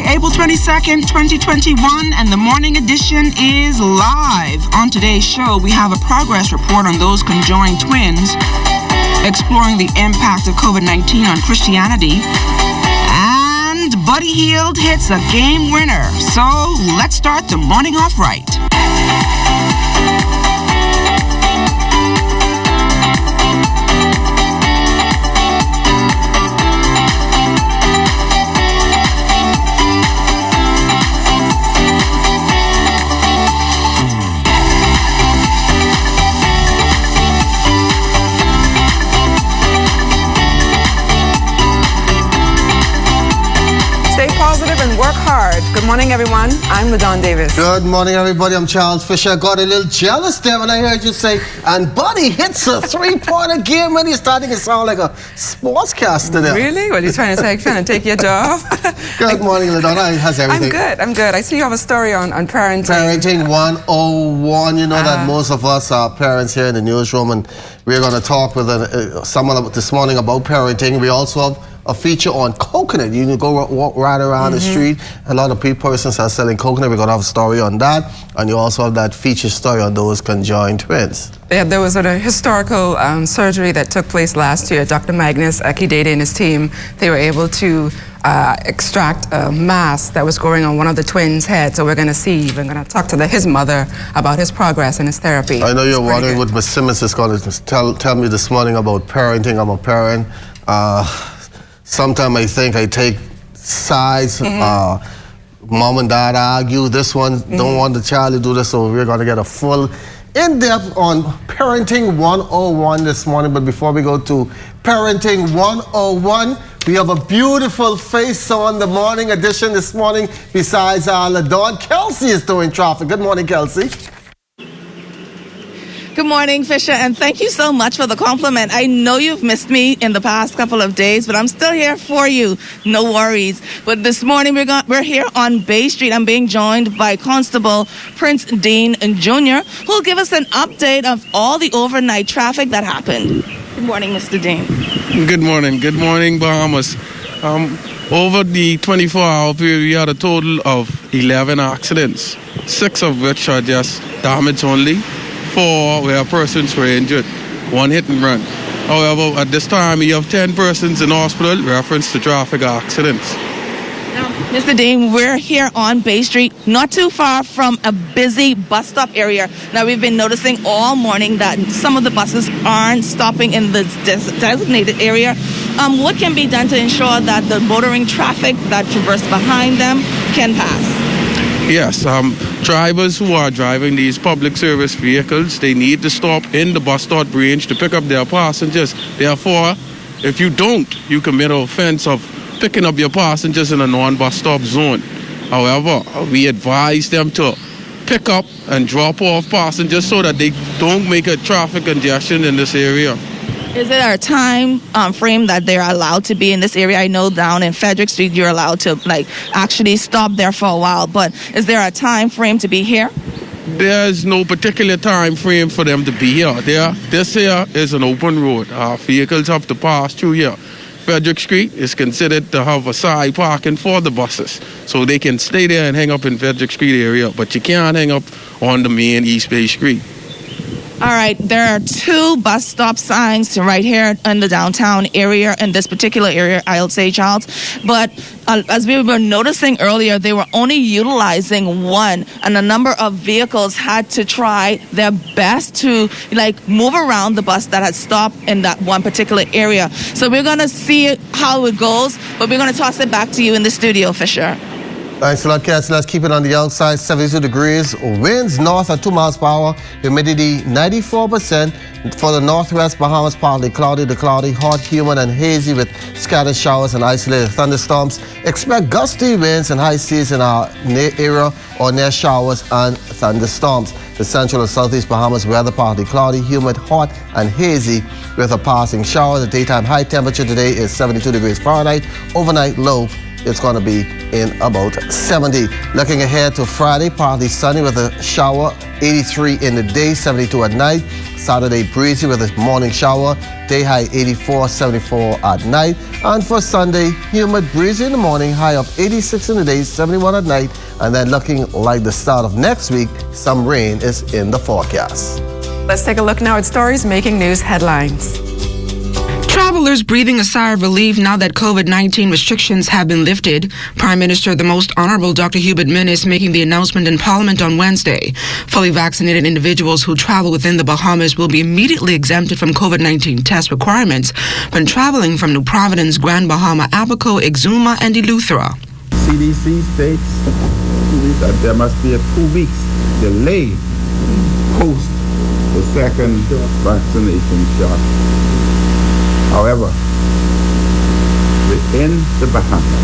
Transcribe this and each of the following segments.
Tuesday, April 22nd, 2021, and the morning edition is live. On today's show, we have a progress report on those conjoined twins, exploring the impact of COVID-19 on Christianity, and Buddy Hield hits a game winner. So let's start the morning off right. Good morning, everyone. I'm LaDon Davis. Good morning, everybody. I'm Charles Fisher. Got a little jealous there when I heard you say, and Buddy hits a three-pointer game when he's starting to sound like a sportscaster there. Really? What are you trying to say? I'm trying to take your job? Good morning, LaDon. How's everything? I'm good. I see you have a story on parenting. Parenting 101. You know that most of us are parents here in the newsroom, and we're going to talk with someone this morning about parenting. We also have a feature on coconut. You can go walk right around the street. A lot of persons are selling coconut. We're going to have a story on that. And you also have that feature story on those conjoined twins. Yeah, there was a historical surgery that took place last year. Dr. Magnus Akidede and his team, they were able to extract a mass that was growing on one of the twins' heads. So we're going to talk to his mother about his progress and his therapy. I know you're wondering what Ms. Simmons is going to tell me this morning about parenting. I'm a parent. Sometimes I think I take sides. Mom and dad argue. This one don't want the child to do this, so we're going to get a full in-depth on Parenting 101 this morning. But before we go to Parenting 101, we have a beautiful face on the morning edition this morning. Besides LaDon, Kelsey is doing traffic. Good morning, Kelsey. Good morning, Fisher, and thank you so much for the compliment. I know you've missed me in the past couple of days, but I'm still here for you. No worries. But this morning we're here on Bay Street. I'm being joined by Constable Prince Dean Jr., who will give us an update of all the overnight traffic that happened. Good morning, Mr. Dean. Good morning. Good morning, Bahamas. Over the 24-hour period, we had a total of 11 accidents, 6 of which are just damage only. 4 where persons were injured, 1 hit and run. However, at this time, we have 10 persons in hospital reference to traffic accidents. Now, Mr. Dean, we're here on Bay Street, not too far from a busy bus stop area. Now, we've been noticing all morning that some of the buses aren't stopping in the designated area. What can be done to ensure that the motoring traffic that traverse behind them can pass? Yes, drivers who are driving these public service vehicles, they need to stop in the bus stop range to pick up their passengers. Therefore, if you don't, you commit an offense of picking up your passengers in a non-bus stop zone. However, we advise them to pick up and drop off passengers so that they don't make a traffic congestion in this area. Is there a time frame that they're allowed to be in this area? I know down in Frederick Street you're allowed to actually stop there for a while, but is there a time frame to be here? There's no particular time frame for them to be here. This here is an open road. Our vehicles have to pass through here. Frederick Street is considered to have a side parking for the buses, so they can stay there and hang up in Frederick Street area, but you can't hang up on the main East Bay Street. All right, there are 2 bus stop signs right here in the downtown area, in this particular area, I'll say, Charles. But as we were noticing earlier, they were only utilizing 1, and a number of vehicles had to try their best to move around the bus that had stopped in that one particular area. So we're going to see how it goes, but we're going to toss it back to you in the studio, Fisher. Thanks a lot, Cassie. Let's keep it on the outside. 72 degrees. Winds north at 2 miles per hour. Humidity 94%. For the northwest Bahamas, partly cloudy to cloudy, hot, humid, and hazy with scattered showers and isolated thunderstorms. Expect gusty winds and high seas in our area or near showers and thunderstorms. The central and southeast Bahamas weather partly cloudy, humid, hot, and hazy with a passing shower. The daytime high temperature today is 72 degrees Fahrenheit. Overnight low, it's going to be in about 70. Looking ahead to Friday, partly sunny with a shower, 83 in the day, 72 at night. Saturday, breezy with a morning shower. Day high 84, 74 at night. And for Sunday, humid, breezy in the morning, high of 86 in the day, 71 at night. And then looking like the start of next week, some rain is in the forecast. Let's take a look now at stories making news headlines. Travelers breathing a sigh of relief now that COVID-19 restrictions have been lifted. Prime Minister, the Most Honorable Dr. Hubert Minnis, making the announcement in Parliament on Wednesday. Fully vaccinated individuals who travel within the Bahamas will be immediately exempted from COVID-19 test requirements when traveling from New Providence, Grand Bahama, Abaco, Exuma, and Eleuthera. CDC states that there must be a 2 weeks delay post the second vaccination shot. However, within the Bahamas,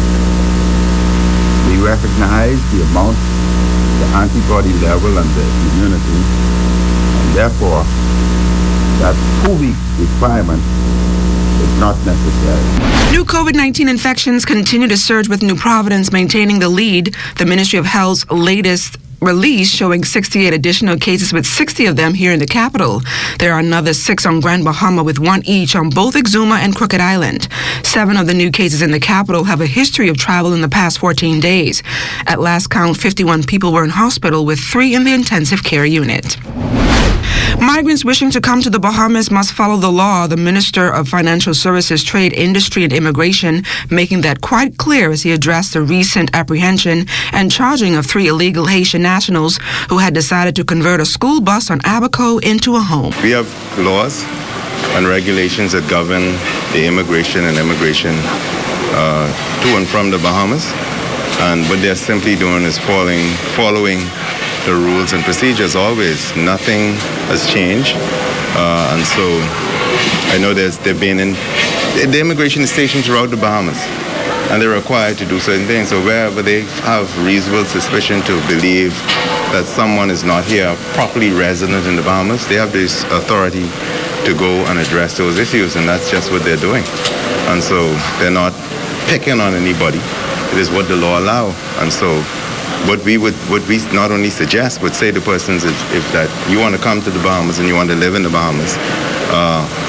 we recognize the amount, the antibody level and the immunity, and therefore that 2-week requirement is not necessary. New COVID-19 infections continue to surge, with New Providence maintaining the lead. The Ministry of Health's latest release showing 68 additional cases, with 60 of them here in the capital. There are another 6 on Grand Bahama, with 1 each on both Exuma and Crooked Island. 7 of the new cases in the capital have a history of travel in the past 14 days. At last count, 51 people were in hospital, with 3 in the intensive care unit. Migrants wishing to come to the Bahamas must follow the law. The Minister of Financial Services, Trade, Industry and Immigration making that quite clear as he addressed the recent apprehension and charging of 3 illegal Haitian nationals who had decided to convert a school bus on Abaco into a home. We have laws and regulations that govern the immigration to and from the Bahamas, and what they're simply doing is following the rules and procedures always. Nothing has changed, and so I know they've been in the immigration is stationed throughout the Bahamas, and they're required to do certain things. So wherever they have reasonable suspicion to believe that someone is not here properly resident in the Bahamas, they have this authority to go and address those issues, and that's just what they're doing. And so they're not picking on anybody. It is what the law allows, and so what we not only suggest, but say to persons, if that you want to come to the Bahamas and you want to live in the Bahamas,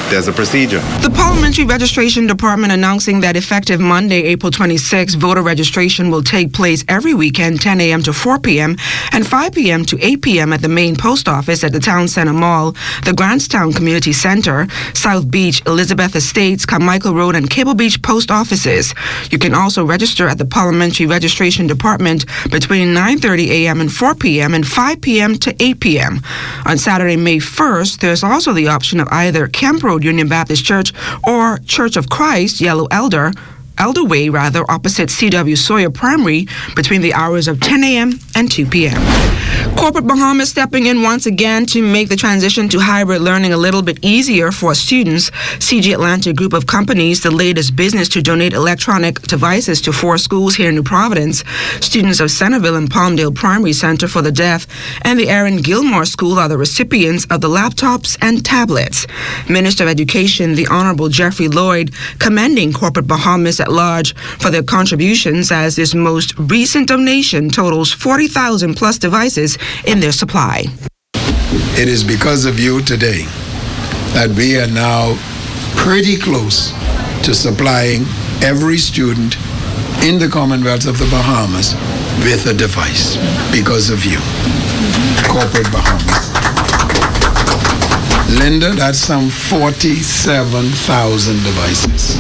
there's a procedure. The Parliamentary Registration Department announcing that effective Monday, April 26, voter registration will take place every weekend, 10 a.m. to 4 p.m. and 5 p.m. to 8 p.m. at the main post office at the Town Center Mall, the Grantstown Community Center, South Beach, Elizabeth Estates, Carmichael Road, and Cable Beach post offices. You can also register at the Parliamentary Registration Department between 9:30 a.m. and 4 p.m. and 5 p.m. to 8 p.m. On Saturday, May 1st, there's also the option of either Kemp Road Union Baptist Church or Church of Christ, Yellow Elder Way, opposite C.W. Sawyer Primary, between the hours of 10 a.m. and 2 p.m. Corporate Bahamas stepping in once again to make the transition to hybrid learning a little bit easier for students. CG Atlantic Group of Companies, the latest business to donate electronic devices to 4 schools here in New Providence. Students of Centerville and Palmdale Primary Center for the Deaf and the Aaron Gilmore School are the recipients of the laptops and tablets. Minister of Education, the Honorable Jeffrey Lloyd, commending Corporate Bahamas at large for their contributions, as this most recent donation totals 40,000 plus devices in their supply. It is because of you today that we are now pretty close to supplying every student in the Commonwealth of the Bahamas with a device. Because of you. Corporate Bahamas. Linda, that's some 47,000 devices,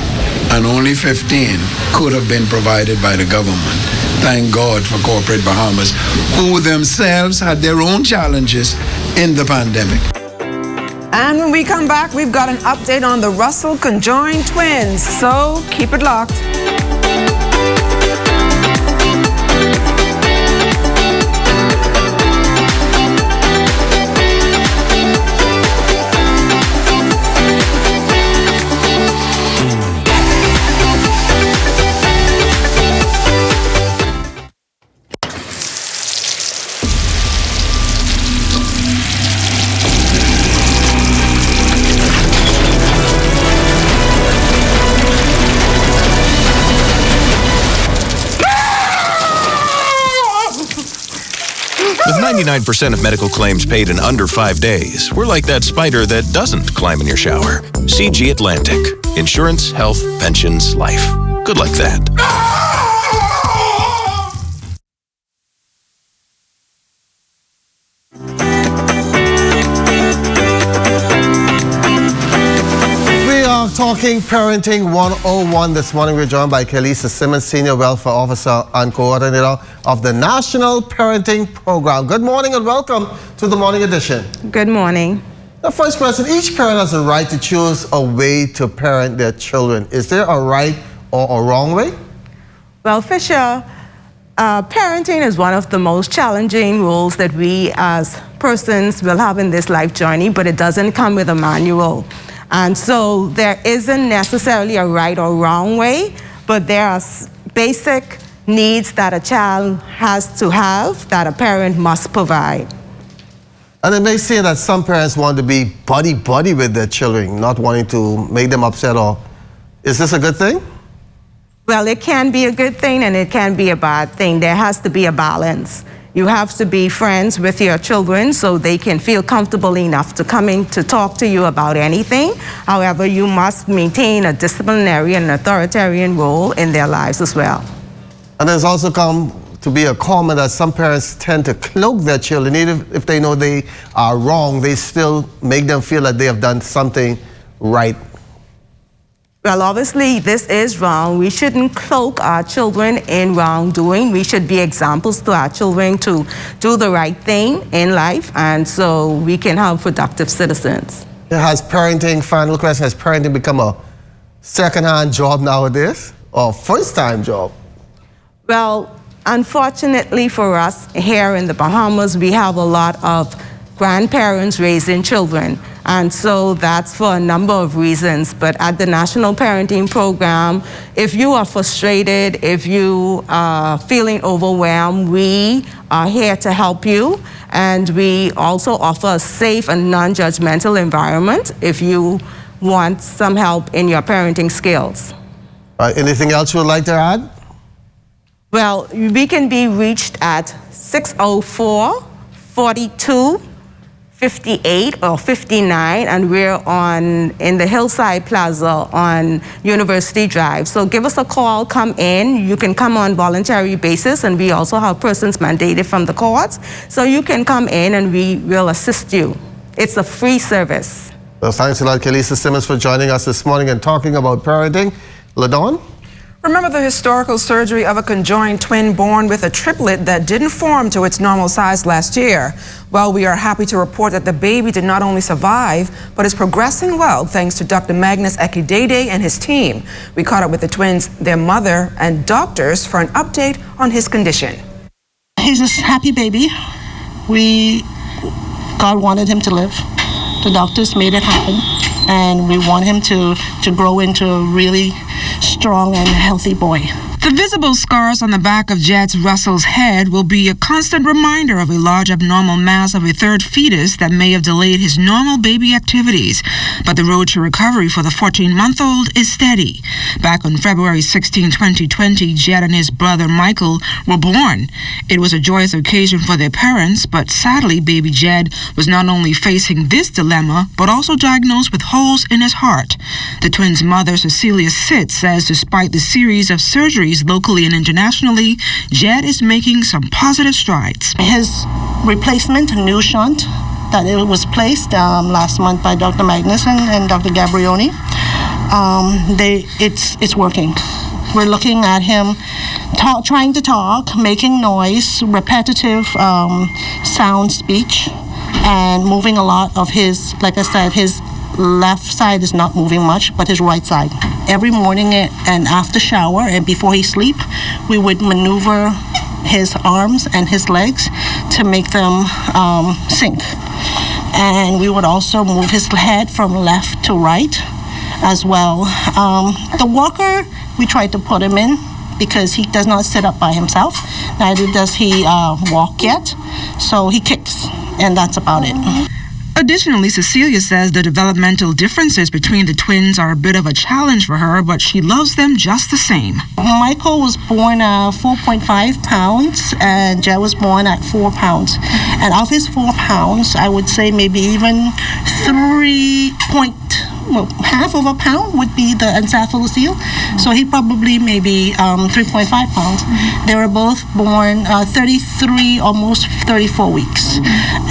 and only 15 could have been provided by the government. Thank God for Corporate Bahamas, who themselves had their own challenges in the pandemic. And when we come back, we've got an update on the Russell conjoined twins, so keep it locked. With 99% of medical claims paid in under 5 days, we're like that spider that doesn't climb in your shower. CG Atlantic. Insurance, health, pensions, life. Good like that. Talking Parenting 101 this morning. We're joined by Kelisa Simmons, Senior Welfare Officer and Coordinator of the National Parenting Program. Good morning and welcome to the Morning Edition. Good morning. The first question, each parent has a right to choose a way to parent their children. Is there a right or a wrong way? Well, Fisher, parenting is one of the most challenging roles that we as persons will have in this life journey, but it doesn't come with a manual. And so there isn't necessarily a right or wrong way, but there are basic needs that a child has to have that a parent must provide. And it may seem that some parents want to be buddy-buddy with their children, not wanting to make them upset. Or is this a good thing? Well, it can be a good thing and it can be a bad thing. There has to be a balance. You have to be friends with your children so they can feel comfortable enough to come in to talk to you about anything. However, you must maintain a disciplinary and authoritarian role in their lives as well. And there's also come to be a comment that some parents tend to cloak their children. Even if they know they are wrong, they still make them feel that they have done something right. Well, obviously, this is wrong. We shouldn't cloak our children in wrongdoing. We should be examples to our children to do the right thing in life, and so we can have productive citizens. Has parenting, final question, has parenting become a second-hand job nowadays, or first-time job? Well, unfortunately for us here in the Bahamas, we have a lot of grandparents raising children. And so that's for a number of reasons. But at the National Parenting Program, if you are frustrated, if you are feeling overwhelmed, we are here to help you. And we also offer a safe and non-judgmental environment if you want some help in your parenting skills. Anything else you would like to add? Well, we can be reached at 604-42 58 or 59, and we're in the Hillside Plaza on University Drive. So give us a call, come in. You can come on voluntary basis, and we also have persons mandated from the courts. So you can come in and we will assist you. It's a free service. Well, thanks a lot, Kelisa Simmons, for joining us this morning and talking about parenting. LaDawn? Remember the historical surgery of a conjoined twin born with a triplet that didn't form to its normal size last year? Well, we are happy to report that the baby did not only survive, but is progressing well thanks to Dr. Magnus Ekidede and his team. We caught up with the twins, their mother, and doctors for an update on his condition. He's a happy baby. God wanted him to live. The doctors made it happen, and we want him to grow into a really strong and healthy boy. The visible scars on the back of Jed Russell's head will be a constant reminder of a large abnormal mass of a third fetus that may have delayed his normal baby activities. But the road to recovery for the 14-month-old is steady. Back on February 16, 2020, Jed and his brother Michael were born. It was a joyous occasion for their parents, but sadly, baby Jed was not only facing this dilemma, but also diagnosed with holes in his heart. The twins' mother, Cecilia Sitt, says despite the series of surgeries locally and internationally, Jed is making some positive strides. His replacement, a new shunt, that it was placed last month by Dr. Magnus and Dr. Gabrioni, it's working. We're looking at him trying to talk, making noise, repetitive sound speech, and moving a lot of his, like I said, his left side is not moving much, but his right side. Every morning and after shower and before he sleep, we would maneuver his arms and his legs to make them sync. And we would also move his head from left to right as well. The walker, we tried to put him in because he does not sit up by himself. Neither does he walk yet. So he kicks, and that's about it. A Additionally, Cecilia says the developmental differences between the twins are a bit of a challenge for her, but she loves them just the same. Michael was born 4.5 pounds, and Jed was born at 4 pounds. And of his 4 pounds, I would say maybe even half of a pound would be the encephalocele. So he probably maybe 3.5 pounds. They were both born 33, almost 34 weeks.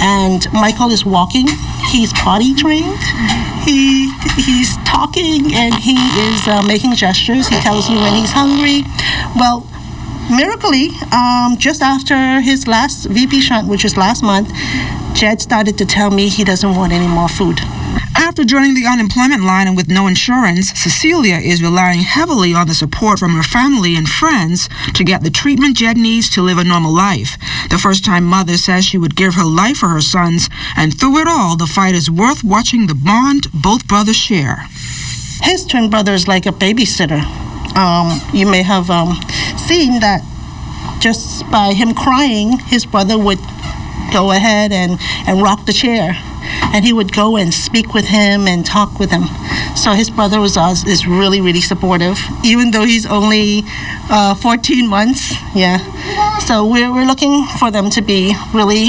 And Michael is walking. He's potty trained. He's talking, and he is making gestures. He tells you when he's hungry. Well, miraculously, just after his last VP shunt, which was last month, Jed started to tell me he doesn't want any more food. After joining the unemployment line and with no insurance, Cecilia is relying heavily on the support from her family and friends to get the treatment Jed needs to live a normal life. The first-time mother says she would give her life for her sons, and through it all, the fight is worth watching the bond both brothers share. His twin brother is like a babysitter. You may have seen that just by him crying, his brother would go ahead and rock the chair. And he would go and speak with him and talk with him. So his brother is really, really supportive, even though he's only 14 months. Yeah. So we're looking for them to be really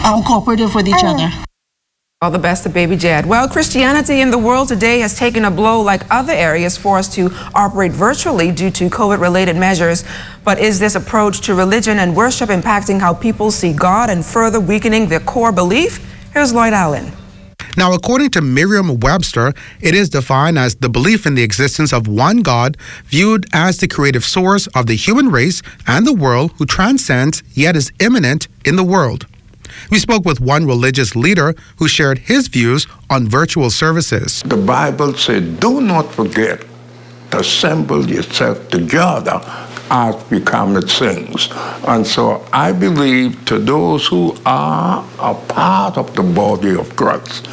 cooperative with each other. All the best to baby Jed. Well, Christianity in the world today has taken a blow like other areas forced to operate virtually due to COVID-related measures. But is this approach to religion and worship impacting how people see God and further weakening their core belief? Here's Lloyd Allen. Now, according to Merriam-Webster, it is defined as the belief in the existence of one God, viewed as the creative source of the human race and the world, who transcends yet is immanent in the world. We spoke with one religious leader who shared his views on virtual services. The Bible said, do not forget to assemble yourself together as we commit sins. And so I believe to those who are a part of the body of Christ,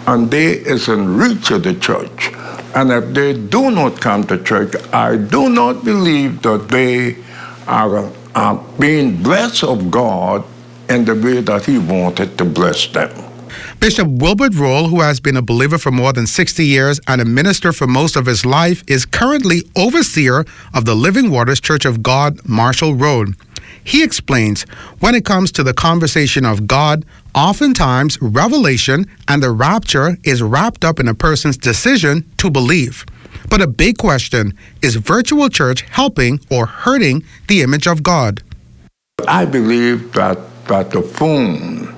and they is in reach of the church, and if they do not come to church, I do not believe that they are being blessed of God in the way that He wanted to bless them. Bishop Wilbert Roll, who has been a believer for more than 60 years and a minister for most of his life, is currently overseer of the Living Waters Church of God, Marshall Road. He explains, when it comes to the conversation of God, oftentimes revelation and the rapture is wrapped up in a person's decision to believe. But a big question, is virtual church helping or hurting the image of God? I believe that the phone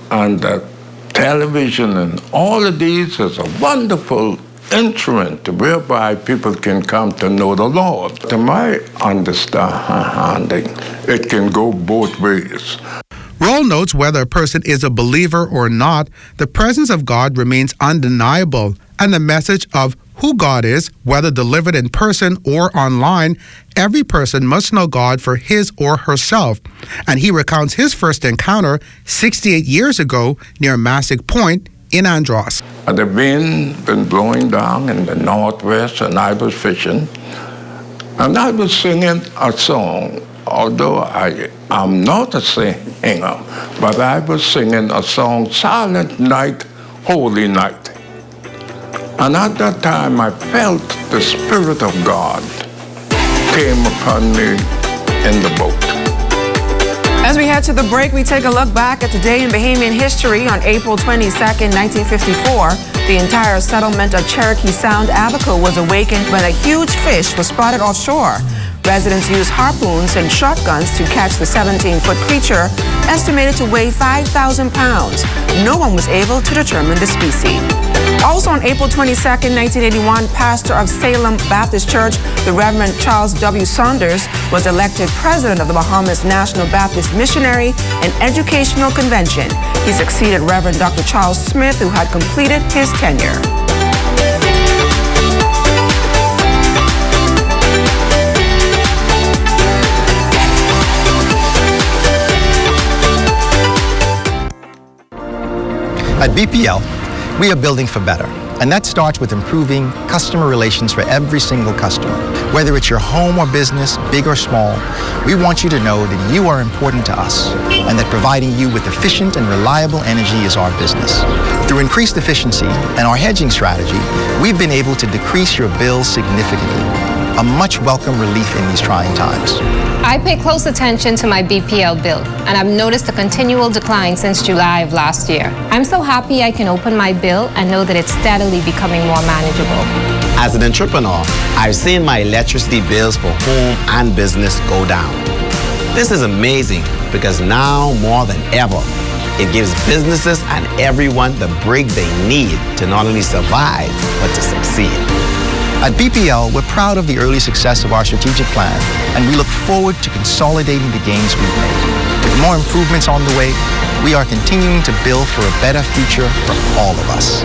and the television and all of these is a wonderful instrument whereby people can come to know the Lord. To my understanding, it can go both ways. Roll notes whether a person is a believer or not, the presence of God remains undeniable, and the message of who God is, whether delivered in person or online, every person must know God for his or herself. And he recounts his first encounter 68 years ago near Massac Point in Andros. The wind been blowing down in the northwest, and I was fishing, and I was singing a song. Although I am not a singer, but I was singing a song, Silent Night, Holy Night. And at that time, I felt the Spirit of God came upon me in the boat. As we head to the break, we take a look back at today in Bahamian history. On April 22nd, 1954, the entire settlement of Cherokee Sound, Abaco, was awakened when a huge fish was spotted offshore. Residents used harpoons and shotguns to catch the 17-foot creature, estimated to weigh 5,000 pounds. No one was able to determine the species. Also on April 22nd, 1981, pastor of Salem Baptist Church, the Reverend Charles W. Saunders, was elected president of the Bahamas National Baptist Missionary and Educational Convention. He succeeded Reverend Dr. Charles Smith, who had completed his tenure. At BPL, we are building for better, and that starts with improving customer relations for every single customer. Whether it's your home or business, big or small, We want you to know that you are important to us and that providing you with efficient and reliable energy is our business. Through increased efficiency and our hedging strategy, we've been able to decrease your bills significantly, a much welcome relief in these trying times. I pay close attention to my BPL bill, and I've noticed a continual decline since July of last year. I'm so happy I can open my bill and know that it's steadily becoming more manageable. As an entrepreneur, I've seen my electricity bills for home and business go down. This is amazing because now more than ever, it gives businesses and everyone the break they need to not only survive, but to succeed. At BPL, we're proud of the early success of our strategic plan, and we look forward to consolidating the gains we've made. With more improvements on the way, we are continuing to build for a better future for all of us.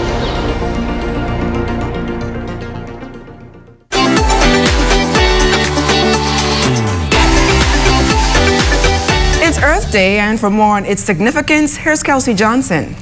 It's Earth Day, and for more on its significance, here's Kelsey Johnson.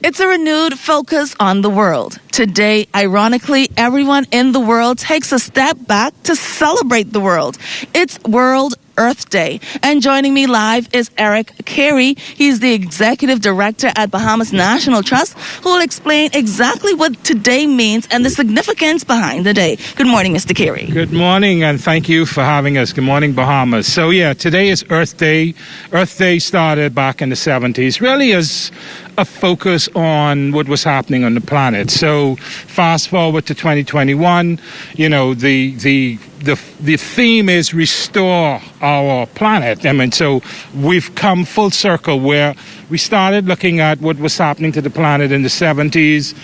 It's a renewed focus on the world. Today, ironically, everyone in the world takes a step back to celebrate the world. It's World Earth Day. And joining me live is Eric Carey. He's the Executive Director at Bahamas National Trust, who will explain exactly what today means and the significance behind the day. Good morning, Mr. Carey. Good morning, and thank you for having us. Good morning, Bahamas. So, today is Earth Day. Earth Day started back in the 70s, really as a focus on what was happening on the planet. So, fast forward to 2021, the theme is restore our planet. I mean, so we've come full circle where we started looking at what was happening to the planet in the 70s.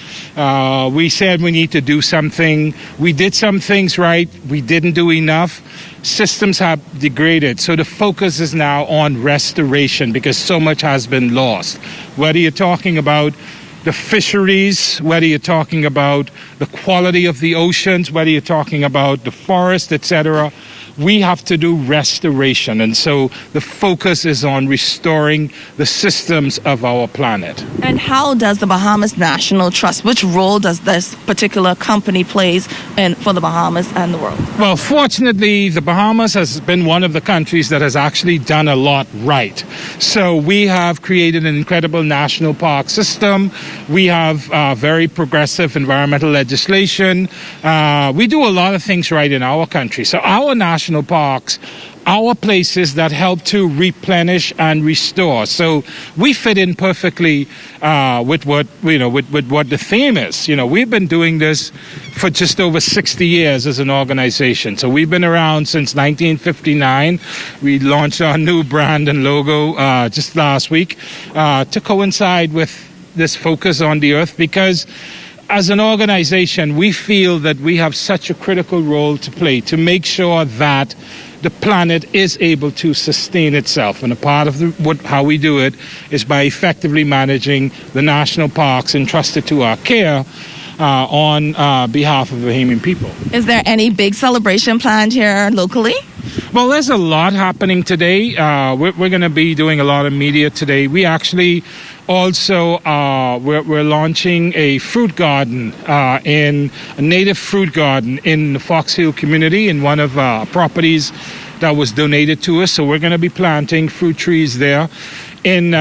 We said we need to do something. We did some things right. We didn't do enough. Systems have degraded. So the focus is now on restoration because so much has been lost. Whether you're talking about the fisheries, whether you're talking about the quality of the oceans, whether you're talking about the forest, etc., we have to do restoration. And so the focus is on restoring the systems of our planet. And how does the Bahamas National Trust, which role does this particular company plays for the Bahamas and the world? Well, fortunately, the Bahamas has been one of the countries that has actually done a lot right. So we have created an incredible national park system. We have very progressive environmental legislation. We do a lot of things right in our country. So our national parks, our places that help to replenish and restore. So we fit in perfectly with what the theme is. We've been doing this for just over 60 years as an organization. So we've been around since 1959. We launched our new brand and logo just last week to coincide with this focus on the earth, because as an organization, we feel that we have such a critical role to play to make sure that the planet is able to sustain itself. And a part of how we do it is by effectively managing the national parks entrusted to our care on behalf of the Bahamian people. Is there any big celebration planned here locally? Well, there's a lot happening today. We're going to be doing a lot of media today. We actually also, we're launching a fruit garden, a native fruit garden in the Fox Hill community in one of our properties that was donated to us. So we're going to be planting fruit trees there in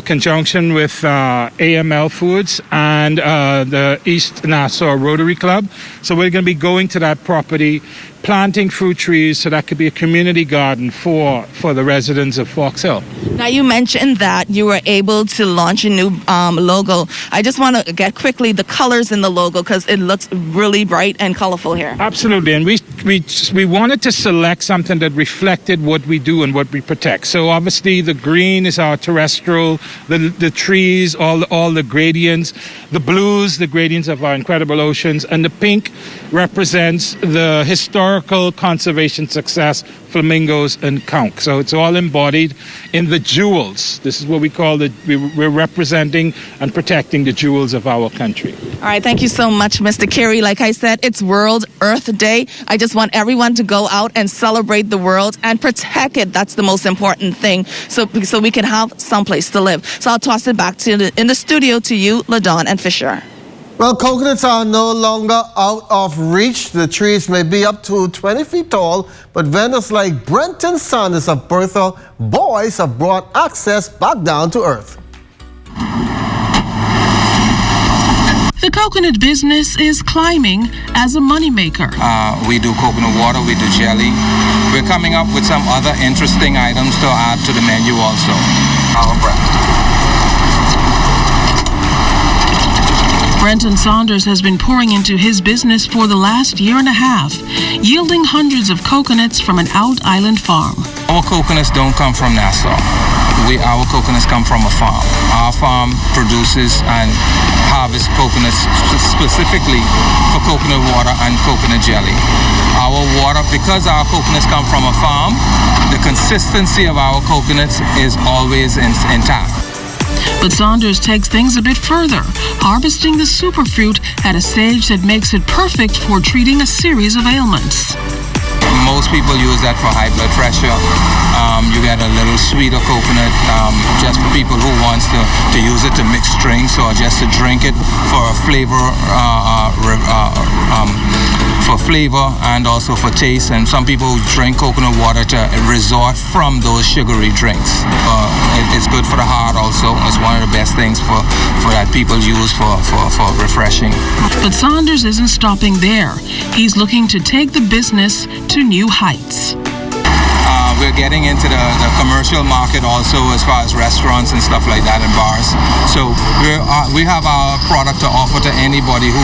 conjunction with AML Foods and the East Nassau Rotary Club. So we're going to be going to that property, planting fruit trees, so that could be a community garden for the residents of Fox Hill. Now, you mentioned that you were able to launch a new logo. I just want to get quickly the colors in the logo because it looks really bright and colorful here. Absolutely, and we wanted to select something that reflected what we do and what we protect. So obviously the green is our terrestrial, the trees, all the gradients, the blues, the gradients of our incredible oceans, and the pink represents the historical conservation success, flamingos and conch. So it's all embodied in the jewels. This is what we call we're representing and protecting the jewels of our country. All right, thank you so much, Mr. Carey. Like I said, it's World Earth Day. I just want everyone to go out and celebrate the world and protect it. That's the most important thing, so we can have someplace to live. So I'll toss it back in the studio to you, LaDawn and Fisher. Well, coconuts are no longer out of reach. The trees may be up to 20 feet tall, but vendors like Brenton Saunders of Bertha Boys have brought access back down to earth. The coconut business is climbing as a moneymaker. We do coconut water, we do jelly. We're coming up with some other interesting items to add to the menu also. Our brand. Brenton Saunders has been pouring into his business for the last year and a half, yielding hundreds of coconuts from an out island farm. Our coconuts don't come from Nassau. Our coconuts come from a farm. Our farm produces and harvests coconuts specifically for coconut water and coconut jelly. Our water, because our coconuts come from a farm, the consistency of our coconuts is always intact. But Saunders takes things a bit further, harvesting the superfruit at a stage that makes it perfect for treating a series of ailments. Most people use that for high blood pressure. You get a little sweeter coconut just for people who wants to use it to mix drinks or just to drink it for flavor, and also for taste. And some people drink coconut water to resort from those sugary drinks. It's good for the heart also. It's one of the best things for that people use for refreshing. But Saunders isn't stopping there. He's looking to take the business to new heights. We're getting into the commercial market also as far as restaurants and stuff like that and bars. So we have our product to offer to anybody who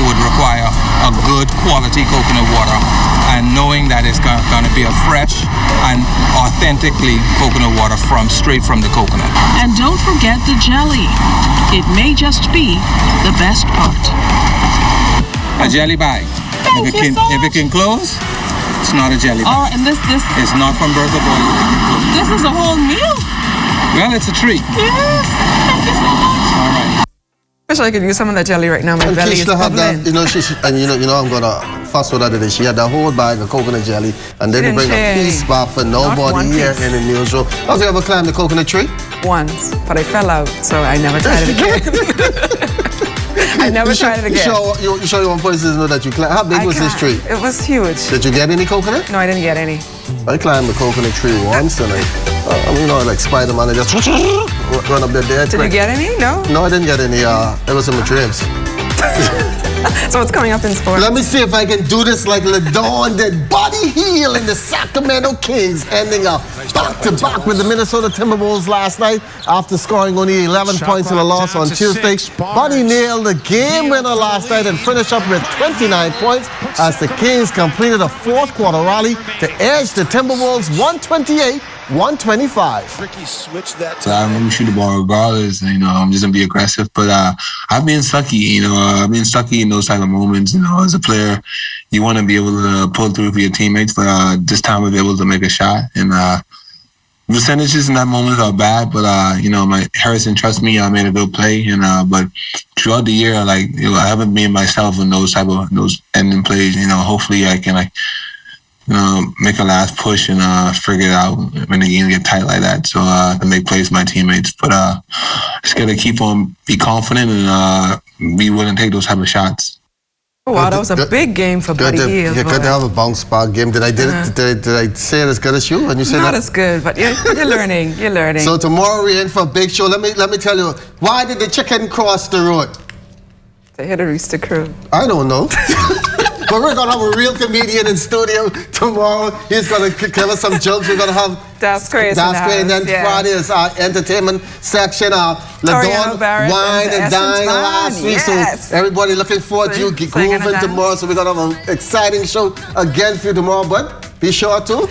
would require a good quality coconut water, and knowing that it's going to be a fresh and authentically coconut water straight from the coconut. And don't forget the jelly. It may just be the best part. A jelly bag. If it can close, it's not a jelly bag. All right, and this it's not from Bertha Boys. This is a whole meal. Well, it's a treat. Yes, thank you so much. All right. Wish I could use some of that jelly right now. My belly is bubbling. I'm gonna fuss with her today. She had the whole bag of coconut jelly, and then bring a piece back for nobody here in the newsroom. Have you ever climbed the coconut tree? Once, but I fell out, so I never tried it again. I never tried it again. You sure you want places to know that you climbed? How big was this tree? It was huge. Did you get any coconut? No, I didn't get any. I climbed the coconut tree once, and like Spider-Man, I just run up there. Did you get any? No? No, I didn't get any. It was in my dreams. So what's coming up in sports? Let me see if I can do this like LaDawn did. Buddy Hield and the Sacramento Kings ending up back-to-back with the Minnesota Timberwolves last night after scoring only 11 points in a loss on Tuesday. Buddy nailed the game winner last night and finished up with 29 points as the Kings completed a fourth quarter rally to edge the Timberwolves 128-125. Ricky switched that. So I'm gonna shoot the ball regardless. I'm just gonna be aggressive. But I've been sucky. I've been sucky in those type of moments. As a player, you want to be able to pull through for your teammates. But this time I was able to make a shot, and percentages in that moment are bad. But my Harrison trusts me. I made a good play, and but throughout the year, I haven't been myself in those ending plays. Hopefully I can make a last push and figure it out when the game get tight like that. So to make plays for my teammates, but just gotta keep on be confident and be willing to take those type of shots. Oh, wow, that was a big game for Buddy Hield. You could have a bounce back game. Did I say it as good as you when you said that? Not as good, but you're learning. You're learning. So tomorrow we're in for a big show. Let me tell you, why did the chicken cross the road? They had a rooster crew. I don't know. But we're going to have a real comedian in studio tomorrow. He's going to give us some jokes. We're going to have That's crazy. And then Friday is our entertainment section. LaDawn Wine and Dine last week. Yes. So everybody looking forward to you grooving tomorrow. So we're going to have an exciting show again for you tomorrow. But be sure to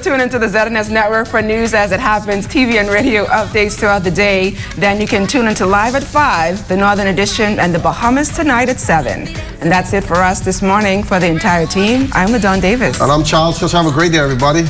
tune into the ZNS Network for news as it happens, TV and radio updates throughout the day. Then you can tune into Live at 5, the Northern Edition, and the Bahamas tonight at 7. And that's it for us this morning. For the entire team, I'm LaDawn Davis. And I'm Charles Fisher. Have a great day, everybody.